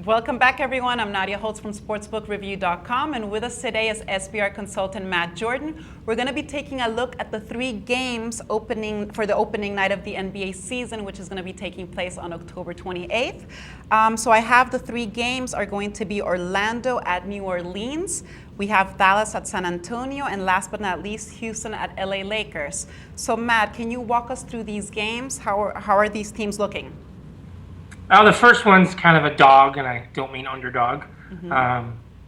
Welcome back, everyone. I'm Nadia Holtz from SportsbookReview.com, and with us today is SBR consultant Matt Jordan. We're going to be taking a look at the 3 games opening for the opening night of the NBA season, which is going to be taking place on October 28th. So I have the 3 games are going to be Orlando at New Orleans. We have Dallas at San Antonio, and last but not least, Houston at LA Lakers. So Matt, can you walk us through these games? How are these teams looking? The first one's kind of a dog, and I don't mean underdog.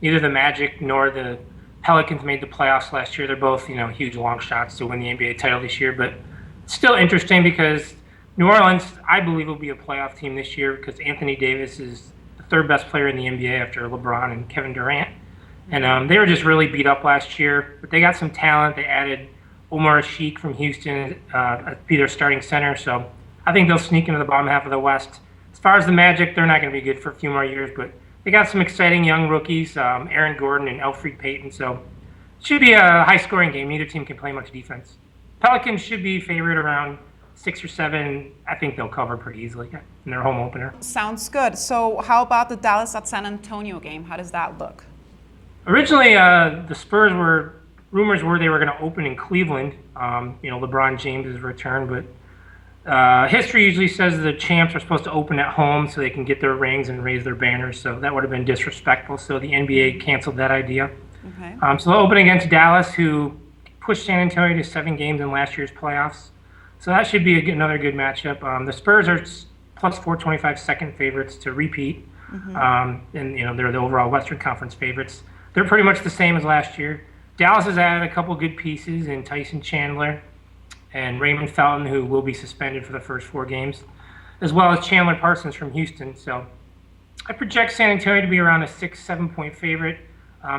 Neither the Magic nor the Pelicans made the playoffs last year. They're both, huge long shots to win the NBA title this year. But it's still interesting because New Orleans, I believe, will be a playoff team this year because Anthony Davis is the 3rd best player in the NBA after LeBron and Kevin Durant. And they were just really beat up last year. But they got some talent. They added Omar Sheik from Houston to be their starting center. So I think they'll sneak into the bottom half of the West. As far as the Magic, they're not going to be good for a few more years, but they got some exciting young rookies, Aaron Gordon and Elfrid Payton, so it should be a high-scoring game. Neither team can play much defense. Pelicans should be favored around 6 or 7. I think they'll cover pretty easily in their home opener. Sounds good. So how about the Dallas at San Antonio game? How does that look? Originally, the Spurs rumors were they were going to open in Cleveland. LeBron James' return, but history usually says the champs are supposed to open at home so they can get their rings and raise their banners, so that would have been disrespectful, so the NBA canceled that idea. Okay. So they'll open against Dallas, who pushed San Antonio to 7 games in last year's playoffs, so that should be another good matchup. The Spurs are plus 425 second favorites to repeat, and they're the overall Western Conference favorites. They're pretty much the same as last year. Dallas has added a couple good pieces in Tyson Chandler and Raymond Felton, who will be suspended for the first 4 games, as well as Chandler Parsons from Houston. So I project San Antonio to be around a 6-7 point favorite.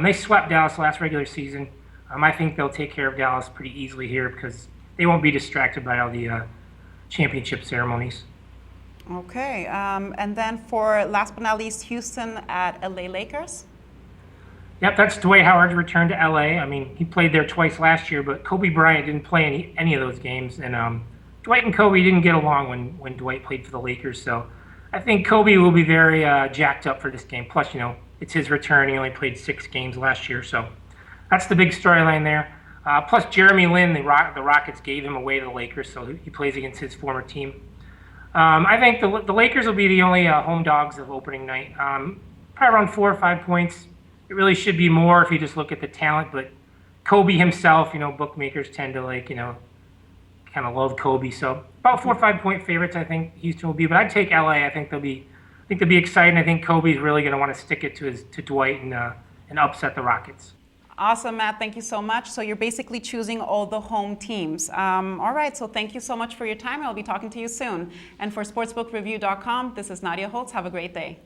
They swept Dallas last regular season. I think they'll take care of Dallas pretty easily here because they won't be distracted by all the championship ceremonies. Okay, and then for last but not least, Houston at LA Lakers. Yep, that's Dwight Howard's return to LA. I mean, he played there twice last year, but Kobe Bryant didn't play any of those games. And Dwight and Kobe didn't get along when Dwight played for the Lakers. So I think Kobe will be very jacked up for this game. Plus, it's his return. He only played 6 games last year. So that's the big storyline there. Plus, Jeremy Lin, the Rockets gave him away to the Lakers, so he plays against his former team. I think the Lakers will be the only home dogs of opening night. Probably around 4 or 5 points. It really should be more if you just look at the talent, but Kobe himself, bookmakers tend to kind of love Kobe. So about 4 or 5 point favorites, I think Houston will be. But I'd take LA. I think they'll be exciting. I think Kobe's really going to want to stick it to Dwight and upset the Rockets. Awesome, Matt. Thank you so much. So you're basically choosing all the home teams. All right. So thank you so much for your time. I'll be talking to you soon. And for SportsbookReview.com, this is Nadia Holtz. Have a great day.